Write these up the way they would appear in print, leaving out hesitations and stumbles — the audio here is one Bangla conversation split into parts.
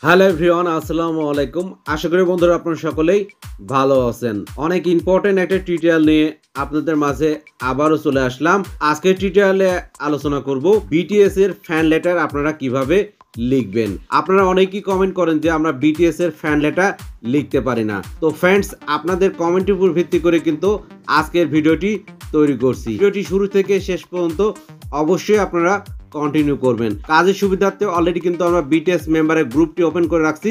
হ্যালো এভরিওয়ান, আসসালামু আলাইকুম। আশা করি বন্ধুরা আপনারা সকলেই ভালো আছেন। অনেক ইম্পর্টেন্ট একটা টিউটোরিয়াল নিয়ে আপনাদের মাঝে আবারও চলে আসলাম। আজকের টিউটোরিয়ালে আলোচনা করব বিটিএস এর ফ্যান লেটার আপনারা কিভাবে লিখবেন। আপনারা অনেকেই কমেন্ট করেন যে আমরা বিটিএস এর ফ্যান লেটার লিখতে পারি না। তো ফ্রেন্ডস, আপনাদের কমেন্টের উপর ভিত্তি করে কিন্তু আজকের ভিডিওটি তৈরি করছি। ভিডিওটি শুরু থেকে শেষ পর্যন্ত অবশ্যই আপনারা কন্টিনিউ করবেন। কাজের সুবিধার্থে অলরেডি কিন্তু আমরা বিটিএস মেম্বারের গ্রুপটি ওপেন করে রাখছি,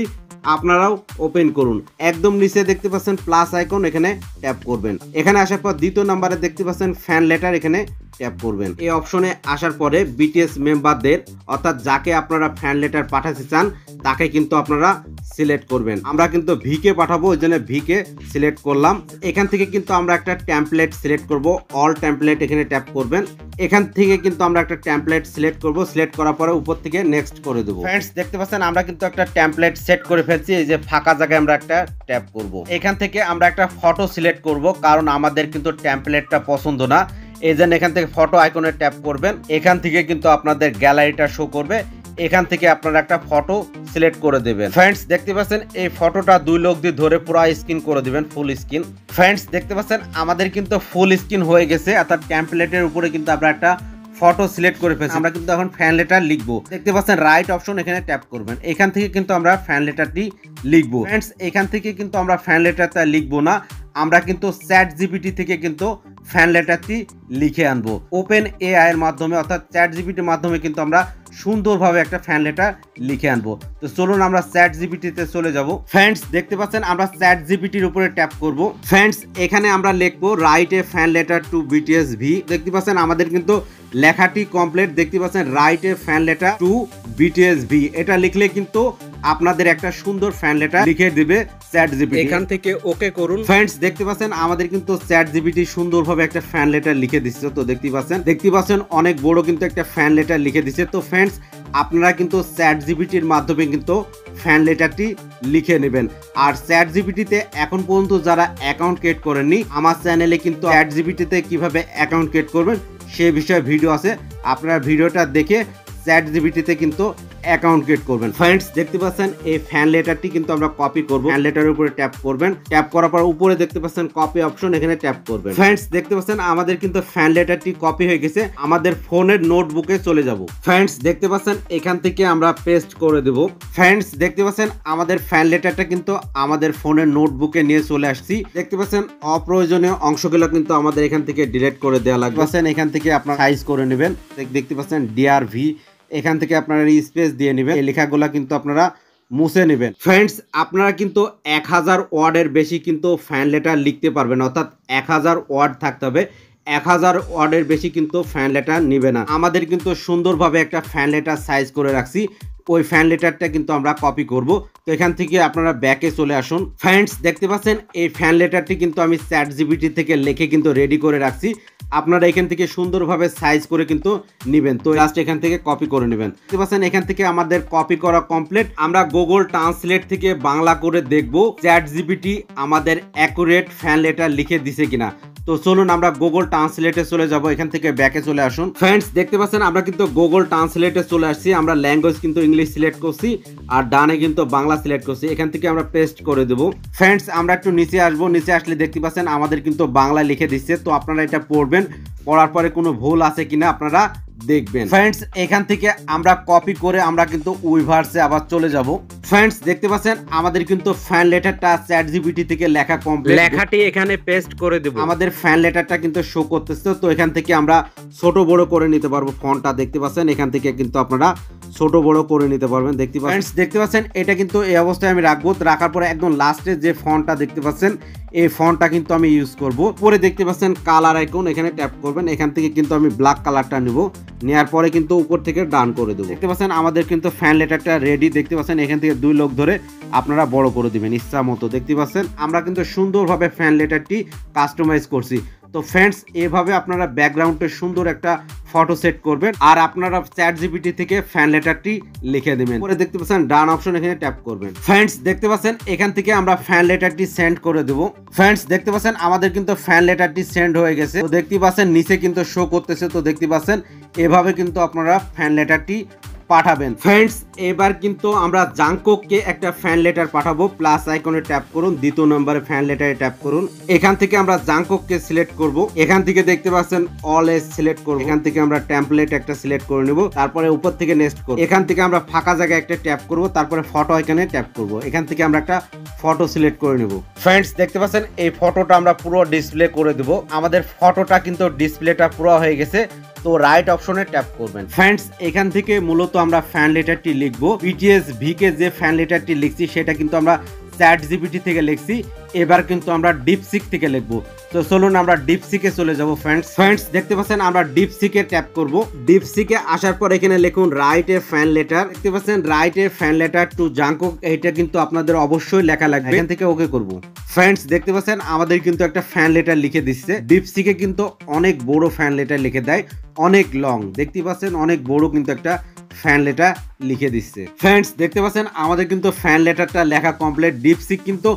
আপনারাও ওপেন করুন। একদম নিচে দেখতে পাচ্ছেন প্লাস আইকন, এখানে ট্যাপ করবেন। এখানে আসার পর দ্বিতীয় নাম্বারে দেখতে পাচ্ছেন ফ্যান লেটার, এখানে ট্যাপ করবেন। এই অপশনে আসার পরে বিটিএস মেম্বারদের অর্থাৎ যাকে আপনারা ফ্যান লেটার পাঠাতে চান তাকে কিন্তু আপনারা সিলেক্ট করবেন। আমরা কিন্তু ভিকে পাঠাবো, ওই জন্য ভিকে সিলেক্ট করলাম। এখান থেকে কিন্তু আমরা একটা টেমপ্লেট সিলেক্ট করব, অল টেমপ্লেট এখানে ট্যাপ করবেন। এখান থেকে কিন্তু আমরা একটা টেমপ্লেট সিলেক্ট করব, সিলেক্ট করার পরে উপর থেকে নেক্সট করে দেবো। ফ্রেন্ডস, দেখতে পাচ্ছেন আমরা কিন্তু একটা টেমপ্লেট সেট করে ফেলছি। এই যে ফাঁকা জায়গায় আমরা একটা ট্যাপ করব। এখান থেকে আমরা একটা ফটো সিলেক্ট করব, কারণ আমাদের কিন্তু টেমপ্লেটটা পছন্দ না। এই জন্য এখান থেকে ফটো আইকনে ট্যাপ করবেন। এখান থেকে কিন্তু আপনাদের গ্যালারিটা শো করবে। এখান থেকে আপনারা একটা ফটো সিলেক্ট করে দেবেন। ফ্রেন্ডস, দেখতে পাচ্ছেন এই ফটোটা 2 লোক দিয়ে ধরে পুরো স্ক্রিন করে দিবেন, ফুল স্ক্রিন। ফ্রেন্ডস, দেখতে পাচ্ছেন আমাদের কিন্তু ফুল স্ক্রিন হয়ে গেছে, অর্থাৎ টেমপ্লেটের উপরে কিন্তু আমরা একটা ফটো সিলেক্ট করে ফেলছি। আমরা কিন্তু এখন ফ্যান লেটার লিখবো। দেখতে পাচ্ছেন রাইট অপশন, এখানে ট্যাপ করবেন। এখান থেকে কিন্তু আমরা ফ্যান লেটারটি লিখবো। ফ্রেন্ডস, এখান থেকে কিন্তু আমরা ফ্যান লেটারটা লিখবো না, আমরা কিন্তু চ্যাট জিপিটি থেকে কিন্তু ফ্যান লেটারটি লিখে আনবো। ওপেন এআই এর মাধ্যমে অর্থাৎ চ্যাট জিপিটির মাধ্যমে কিন্তু আমরা সুন্দরভাবে একটা ফ্যান লেটার লিখে আনবো। তো চলুন আমরা চ্যাট জিপিটিতে চলে যাব। ফ্রেন্ডস, দেখতে পাচ্ছেন আমরা চ্যাট জিপিটির উপরে ট্যাপ করব। ফ্রেন্ডস, এখানে আমরা লিখবো write a fan letter to BTS V. দেখতে পাচ্ছেন আমাদের কিন্তু লেখাটি কমপ্লিট। দেখতে পাচ্ছেন write a fan letter to BTS V, এটা লিখলে কিন্তু আপনাদের একটা সুন্দর ফ্যান লেটার লিখে দিবে চ্যাট জিপিটি। এখান থেকে ওকে করুন। ফ্রেন্ডস, দেখতে পাচ্ছেন আমাদের কিন্তু চ্যাট জিপিটি সুন্দরভাবে একটা ফ্যান লেটার লিখে দিচ্ছে। তো দেখতে পাচ্ছেন অনেক বড় কিন্তু একটা ফ্যান লেটার লিখে দিচ্ছে। তো ফ্রেন্ডস, আপনারা কিন্তু চ্যাট জিপিটির মাধ্যমে কিন্তু ফ্যান লেটারটি লিখে নেবেন। আর চ্যাট জিপিটিতে এখন পর্যন্ত যারা অ্যাকাউন্ট ক্রিয়েট করেননি, আমার চ্যানেলে কিন্তু চ্যাট জিপিটিতে কিভাবে অ্যাকাউন্ট ক্রিয়েট করবেন সে বিষয়ে ভিডিও আছে, আপনারা ভিডিওটা দেখে চ্যাট জিপিটিতে কিন্তু অ্যাকাউন্ট ক্রিয়েট করবেন। ফ্রেন্ডস, দেখতে পাচ্ছেন এই ফ্যান লেটারটি কিন্তু আমরা কপি করব। ফ্যান লেটারের উপরে ট্যাপ করবেন। ট্যাপ করার পর উপরে দেখতে পাচ্ছেন কপি অপশন, এখানে ট্যাপ করবেন। ফ্রেন্ডস, দেখতে পাচ্ছেন আমাদের কিন্তু ফ্যান লেটারটি কপি হয়ে গেছে। আমাদের ফোনের নোটবুকে চলে যাব। ফ্রেন্ডস, দেখতে পাচ্ছেন এখান থেকে আমরা পেস্ট করে দেব। ফ্রেন্ডস, দেখতে পাচ্ছেন আমাদের ফ্যান লেটারটা কিন্তু আমাদের ফোনের নোটবুকে নিয়ে চলে আসছি। দেখতে পাচ্ছেন অপ্রয়োজনীয় অংশগুলো কিন্তু আমাদের এখান থেকে ডিলিট করে দেওয়া লাগবে। এখান থেকে আপনারা সাইজ করে নেবেন। দেখতে পাচ্ছেন ডিআরভি, এখান থেকে আপনারা স্পেস দিয়ে নেবেন। এই লেখাগুলা কিন্তু আপনারা মুছে নেবেন। ফ্রেন্ডস, আপনারা কিন্তু 1000 ওয়ার্ডের বেশি কিন্তু ফ্যান লেটার লিখতে পারবেন, অর্থাৎ 1000 ওয়ার্ড থাকতে হবে। 1000 ওয়ার্ডের বেশি কিন্তু ফ্যান লেটার নিবে না। আমাদের কিন্তু সুন্দরভাবে একটা ফ্যান লেটার সাইজ করে রাখছি, ওই ফ্যান লেটারটা কিন্তু আমরা কপি করব। তো এখান থেকে আপনারা ব্যাকে চলে আসুন। ফ্রেন্ডস, দেখতে পাচ্ছেন এই ফ্যান লেটারটি কিন্তু আমি চ্যাট জিপিটি থেকে লিখে কিন্তু রেডি করে রাখছি। আপনারা এখান থেকে সুন্দরভাবে সাইজ করে কিন্তু নেবেন। তো লাস্ট এখান থেকে কপি করে নেবেন। দেখতে পাচ্ছেন এখান থেকে আমাদের কপি করা কমপ্লিট। আমরা গুগল ট্রান্সলেট থেকে বাংলা করে দেখব চ্যাট জিপিটি আমাদের অ্যাকুরেট ফ্যান লেটার লিখে দিছে কিনা। তো চলুন আমরা গুগল ট্রান্সলেটে চলে যাব। এখান থেকে ব্যাকে চলে আসুন। ফ্রেন্ডস, দেখতে পাচ্ছেন আমরা কিন্তু গুগল ট্রান্সলেটে চলে আসছি। আমরা ল্যাঙ্গুয়েজ কিন্তু ইংলিশ সিলেক্ট করছি আর ডানে কিন্তু বাংলা সিলেক্ট করছি। এখান থেকে আমরা পেস্ট করে দেব। ফ্রেন্ডস, আমরা একটু নিচে আসবো। নিচে আসলে দেখতে পাচ্ছেন আমাদের কিন্তু বাংলা লিখে দিচ্ছে। তো আপনারা এটা পড়বেন, পড়ার পরে কোনো ভুল আছে কিনা আপনারা দেখবেন। ফ্রেন্ডস, এখান থেকে আমরা কপি করে আমরা কিন্তু উইভার্সে আবার চলে যাব। ফ্রেন্ডস, দেখতে পাচ্ছেন আমাদের কিন্তু ফ্যান লেটারটা চ্যাট জিপিটি থেকে লেখা কমপ্লিট। লেখাটি এখানে পেস্ট করে দেব। আমাদের ফ্যান লেটারটা কিন্তু শো করতেছে। তো এখান থেকে আমরা ছোট বড় করে নিতে পারবো। ফন্টটা দেখতে পাচ্ছেন এখান থেকে কিন্তু আপনারা ছোট বড় করে নিতে পারবেন। দেখতে পাচ্ছেন দেখতে পাচ্ছেন এটা কিন্তু এই অবস্থায় আমি রাখবো। রাখার পরে একদম লাস্টে যে ফন্টটা দেখতে পাচ্ছেন এই ফন্টটা কিন্তু আমি ইউজ করব। পরে দেখতে পাচ্ছেন কালার আইকন, এখানে ট্যাপ করবেন। এখান থেকে কিন্তু আমি ব্ল্যাক কালারটা নেব। নেওয়ার পরে কিন্তু উপর থেকে ডান করে দেবো। দেখতে পাচ্ছেন আমাদের কিন্তু ফ্যান লেটারটা রেডি। দেখতে পাচ্ছেন এখান থেকে 2 লোক ধরে আপনারা বড় করে দিবেন ইচ্ছা মতো। দেখতে পাচ্ছেন আমরা কিন্তু সুন্দরভাবে ফ্যান লেটারটি কাস্টমাইজ করছি। তো ফ্রেন্ডস, এভাবে আপনারা ব্যাকগ্রাউন্ডে সুন্দর একটা ফটো সেট করবেন আর আপনারা চ্যাট জিপিটি থেকে ফ্যান লেটারটি লিখে দিবেন। পরে দেখতে পাচ্ছেন ডান অপশন, এখানে ট্যাপ করবেন। ফ্রেন্ডস, দেখতে পাচ্ছেন এখান থেকে আমরা ফ্যান লেটারটি সেন্ড করে দেব। ফ্রেন্ডস, দেখতে পাচ্ছেন আমাদের কিন্তু ফ্যান লেটারটি সেন্ড হয়ে গেছে। তো দেখতে পাচ্ছেন নিচে কিন্তু শো করতেছে। তো দেখতে পাচ্ছেন এভাবে কিন্তু আপনারা ফ্যান লেটারটি পাঠাবেন। ফ্রেন্ডস এবার কিন্তু আমরা জাংকুককে একটা ফ্যান লেটার পাঠাবো। প্লাস আইকনে ট্যাপ করুন, দ্বিতীয় নম্বরে ফ্যান লেটারে ট্যাপ করুন। এখান থেকে আমরা জাংকুককে সিলেক্ট করব। এখান থেকে দেখতে পাচ্ছেন অল এজ সিলেক্ট করব। এখান থেকে আমরা টেমপ্লেট একটা সিলেক্ট করে নেব, তারপরে উপর থেকে নেক্সট করব। এখান থেকে আমরা ফাঁকা জায়গায় একটা ট্যাপ করব, তারপরে ফটো আইকনে ট্যাপ করব। এখান থেকে আমরা একটা ফটো সিলেক্ট করে নেব। ফ্রেন্ডস দেখতে পাচ্ছেন এই ফটোটা আমরা পুরো ডিসপ্লে করে দেব। আমাদের ফটোটা কিন্তু ডিসপ্লেটা পুরো হয়ে গেছে। তো রাইট অপশনে ট্যাপ করবেন। ফ্রেন্ডস এখান থেকে মূলত আমরা ফ্যান লেটারটি লিখবো। বিটিএস ভিকে যে ফ্যান লেটারটি লিখছি সেটা কিন্তু আমরা চ্যাটজিপিটি থেকে লিখছি। এবার কিন্তু আমরা ডিপসিক থেকে লিখবো। তো চলুন আমরা ডিপসিকে চলে যাব। ফ্রেন্ডস দেখতে পাচ্ছেন আমরা ডিপসিকে ট্যাপ করব। ডিপসিকে আসার পর এখানে লিখুন রাইট এ ফ্যান লেটার। দেখতে পাচ্ছেন write a fan letter to Jungkook, এইটা কিন্তু আপনাদের অবশ্যই লেখা লাগবে। এখান থেকে ওকে করব। ফ্রেন্ডস দেখতে পাচ্ছেন আমাদের কিন্তু একটা ফ্যান লেটার লিখে দিচ্ছে। ডিপসিকে কিন্তু অনেক বড় ফ্যান লেটার লিখে দেয়, অনেক লং। দেখতে পাচ্ছেন অনেক বড় কিন্তু একটা ফ্যান লেটার লিখে দিচ্ছে। ফ্রেন্ডস দেখতে পাচ্ছেন আমাদের কিন্তু ফ্যান লেটারটা লেখা কমপ্লিট। ডিপসিক কিন্তু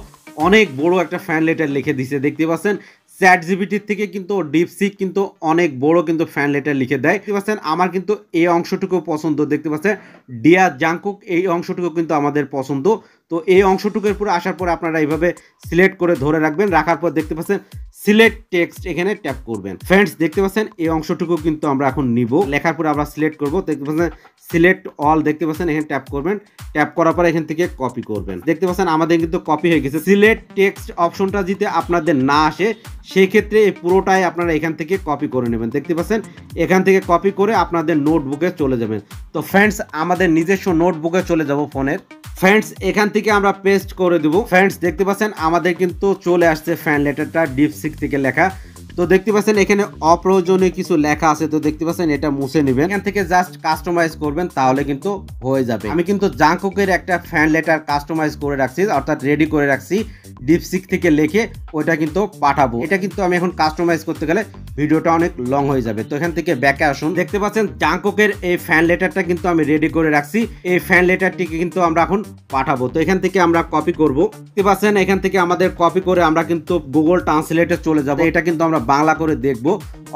অনেক বড় একটা ফ্যান লেটার লিখে দিচ্ছে। দেখতে পাচ্ছেন চ্যাটজিপিটির থেকে কিন্তু ডিপসিক কিন্তু অনেক বড় কিন্তু ফ্যান লেটার লিখে দেয়। দেখতে পাচ্ছেন আমার কিন্তু এই অংশটুকু পছন্দ। দেখতে পাচ্ছেন ডিয়ার জাংকুক, এই অংশটুকু কিন্তু আমাদের পছন্দ। তো এই অংশটুকুর পুরো আসার পর আপনারা এইভাবে সিলেক্ট করে ধরে রাখবেন। রাখার পর দেখতে পাচ্ছেন সিলেক্ট টেক্সট, এখানে ট্যাপ করবেন। ফ্রেন্ডস দেখতে পাচ্ছেন এই অংশটুকু কিন্তু আমরা এখন নিব। লেখার পর আমরা সিলেক্ট করব। দেখতে পাচ্ছেন সিলেক্ট অল, দেখতে পাচ্ছেন এখানে ট্যাপ করবেন। ট্যাপ করার পর এখান থেকে কপি করবেন। দেখতে পাচ্ছেন আমাদের কিন্তু কপি হয়ে গেছে। সিলেক্ট টেক্সট অপশনটা যদি আপনাদের না আসে সেই ক্ষেত্রে এই পুরোটাই আপনারা এখান থেকে কপি করে নেবেন। দেখতে পাচ্ছেন এখান থেকে কপি করে আপনাদের নোটবুকে চলে যাবেন। তো ফ্রেন্ডস আমাদের নিজস্ব নোটবুকে চলে যাব ফোনের। ফ্রেন্ডস এখান থেকে আমরা পেস্ট করে দেব। ফ্রেন্ডস দেখতে পাচ্ছেন আমাদের কিন্তু চলে আসছে ফ্যান লেটারটা ডিপসিক থেকে লেখা। তো দেখতে পাচ্ছেন এখানে অপ্রয়োজনীয় কিছু লেখা আছে। তো দেখতে পাচ্ছেন এটা মুছে নেবেন। এখান থেকে জাস্ট কাস্টমাইজ করবেন, তাহলে কিন্তু হয়ে যাবে। আমি কিন্তু জাংকুকের একটা ফ্যান লেটার কাস্টমাইজ করে রাখছি, অর্থাৎ রেডি করে রাখছি। ডিপসিক থেকে লিখে ওইটা কিন্তু পাঠাবো। এটা কিন্তু আমি এখন কাস্টমাইজ করতে গেলে ভিডিওটা অনেক লং হয়ে যাবে। তো এখান থেকে ব্যাকে আসুন। দেখতে পাচ্ছেন জাংকুকের এই ফ্যান লেটারটা কিন্তু আমি রেডি করে রাখছি। এই ফ্যান লেটারটিকে কিন্তু আমরা এখন পাঠাবো। তো এখান থেকে আমরা কপি করব। দেখতে পাচ্ছেন এখান থেকে আমাদের কপি করে আমরা কিন্তু গুগল ট্রান্সলেটে চলে যাব। এটা কিন্তু আমরা বাংলা করে দেখব।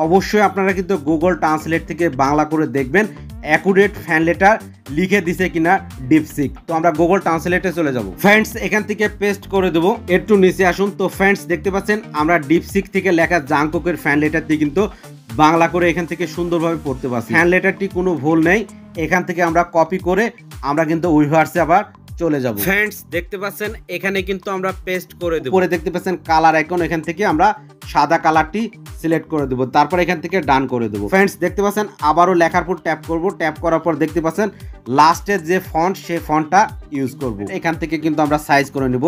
অবশ্যই আপনারা কিন্তু গুগল ট্রান্সলেট থেকে বাংলা করে দেখবেন অ্যাকুরেট ফ্যান লেটার লিখে দিছে কিনা ডিপসিক। তো আমরা গুগল ট্রান্সলেটে চলে যাব। ফ্রেন্ডস এখান থেকে পেস্ট করে দেবো। একটু নিচে আসুন। তো ফ্রেন্ডস দেখতে পাচ্ছেন আমরা ডিপসিক থেকে লেখা জাংকুকের ফ্যান লেটারটি কিন্তু বাংলা করে এখান থেকে সুন্দরভাবে পড়তে পারছি। ফ্যান লেটারটি কোনো ভুল নেই। এখান থেকে আমরা কপি করে আমরা কিন্তু উইভার্সে আবার চলে যাব। ফ্রেন্ডস দেখতে পাচ্ছেন এখানে কিন্তু আমরা পেস্ট করে দেব। পরে দেখতে পাচ্ছেন কালার আইকন, এখান থেকে আমরা সাদা কালারটি সিলেক্ট করে দেব। তারপর এখান থেকে ডান করে দেব। ফ্রেন্ডস দেখতে পাচ্ছেন আবারও লেখার পর ট্যাপ করব। ট্যাপ করার পর দেখতে পাচ্ছেন লাস্টের যে ফন্ট সেই ফন্টটা ইউজ করব। এখান থেকে কিন্তু আমরা সাইজ করে নেব।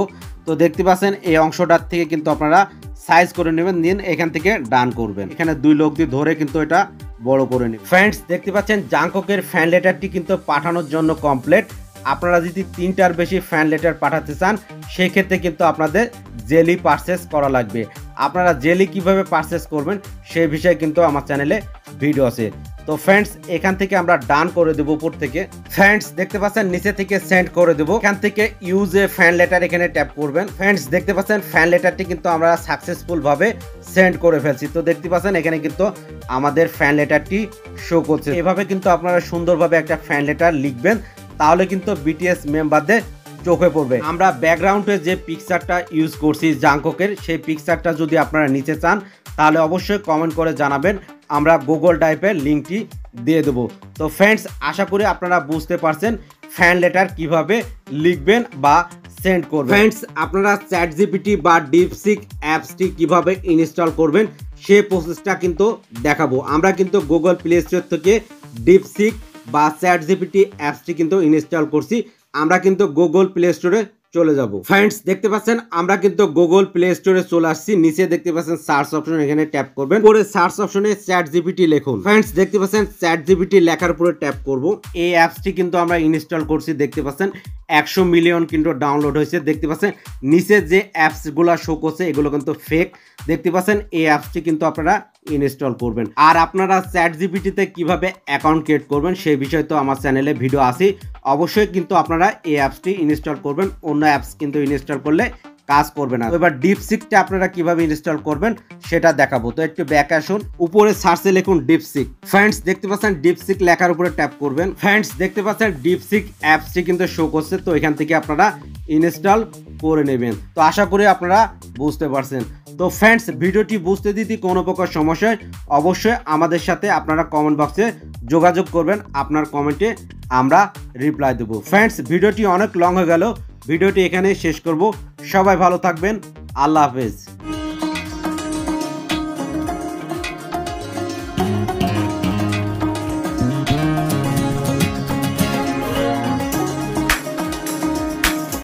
তো দেখতে পাচ্ছেন এই অংশটার থেকে কিন্তু আপনারা সাইজ করে নেবেন, দেন এখান থেকে ডান করবেন। এখানে দুই লোক দিয়ে ধরে কিন্তু এটা বড় করে নেবেন। ফ্রেন্ডস দেখতে পাচ্ছেন জাংকুকের ফ্যান লেটারটি কিন্তু পাঠানোর জন্য কমপ্লিট। আপনারা যদি 3টার বেশি ফ্যান লেটার পাঠাতে চান সেই ক্ষেত্রে কিন্তু আপনাদের জেলি পারচেস করা লাগবে। আপনারা জেলি কিভাবে পারচেস করবেন সেই বিষয়ে কিন্তু আমার চ্যানেলে ভিডিও আছে। তো ফ্রেন্ডস এখান থেকে আমরা ডান করে দেব উপর থেকে। ফ্রেন্ডস দেখতে পাচ্ছেন নিচে থেকে সেন্ড করে দেব। এখান থেকে ইউজ এ ফ্যান লেটার এখানে ট্যাপ করবেন। ফ্রেন্ডস দেখতে পাচ্ছেন ফ্যান লেটারটি কিন্তু আমরা সাকসেসফুল ভাবে সেন্ড করে ফেলছি। তো দেখতে পাচ্ছেন এখানে কিন্তু আমাদের ফ্যান লেটারটি শো করছে। এভাবে কিন্তু আপনারা সুন্দরভাবে একটা ফ্যান লেটার লিখবেন, তাহলে কিন্তু বিটিএস মেম্বারদের চোখে পড়বে। আমরা ব্যাকগ্রাউন্ডে যে পিকচারটা ইউজ করছি জাংকুকের, সেই পিকচারটা যদি আপনারা নিতে চান তাহলে অবশ্যই কমেন্ট করে জানাবেন, আমরা গুগল ড্রাইভের লিঙ্কটি দিয়ে দেবো। তো ফ্রেন্ডস আশা করি আপনারা বুঝতে পারছেন ফ্যান লেটার কিভাবে লিখবেন বা সেন্ড করবেন। ফ্রেন্ডস আপনারা চ্যাটজিপিটি বা ডিপসিক অ্যাপসটি কিভাবে ইনস্টল করবেন সেই প্রসেসটা কিন্তু দেখাবো। আমরা কিন্তু গুগল প্লে স্টোর থেকে ডিপসিক বা চ্যাটজিপিটি অ্যাপসটি কিন্তু ইনস্টল করছি। আমরা কিন্তু গুগল প্লে স্টোরে চলে যাব। ফ্রেন্ডস দেখতে পাচ্ছেন আমরা কিন্তু গুগল প্লে স্টোরে চলে আসছি। নিচে দেখতে পাচ্ছেন সার্চ অপশন, এখানে ট্যাপ করবেন। পরে সার্চ অপশনে চ্যাটজিপিটি লিখুন। ফ্রেন্ডস দেখতে পাচ্ছেন চ্যাটজিপিটি লেখার উপরে ট্যাপ করব। এই অ্যাপসটি কিন্তু আমরা ইনস্টল করছি। দেখতে পাচ্ছেন 100 মিলিয়ন কিন্তু ডাউনলোড হয়েছে। দেখতে পাচ্ছেন নিচে যে অ্যাপসগুলো শো করছে এগুলো কিন্তু ফেক। দেখতে পাচ্ছেন এই অ্যাপসটি কিন্তু আপনারা ইনস্টল করবেন। আর আপনারা চ্যাটজিপিটিতে কিভাবে অ্যাকাউন্ট ক্রিয়েট করবেন সেই বিষয়ে তো আমার চ্যানেলে ভিডিও আছে। অবশ্যই কিন্তু আপনারা এই অ্যাপসটি ইনস্টল করবেন। অন্য অ্যাপস কিন্তু ইনস্টল করলে কাজ করবে না। এবার ডিপসিকটা আপনারা কিভাবে ইনস্টল করবেন সেটা দেখাবো। তো একটু ব্যাক আসুন, উপরে সার্চে লিখুন ডিপসিক। ফ্রেন্ডস দেখতে পাচ্ছেন ডিপসিক লেখার উপরে ট্যাপ করবেন। ফ্রেন্ডস দেখতে পাচ্ছেন ডিপসিক অ্যাপসটি কিন্তু শো করছে, তো এখান থেকে আপনারা ইনস্টল করে নেবেন। তো আশা করি আপনারা বুঝতে পারছেন। তো ফ্রেন্ডস ভিডিওটি বুঝতে দিতে কোনো প্রকার সমস্যায় অবশ্যই আমাদের সাথে আপনারা কমেন্ট বক্সে যোগাযোগ করবেন, আপনার কমেন্টে আমরা রিপ্লাই দেবো। ফ্রেন্ডস ভিডিওটি অনেক লং হয়ে গেল, ভিডিওটি এখানে শেষ করব। সবাই ভালো থাকবেন, আল্লাহ হাফেজ।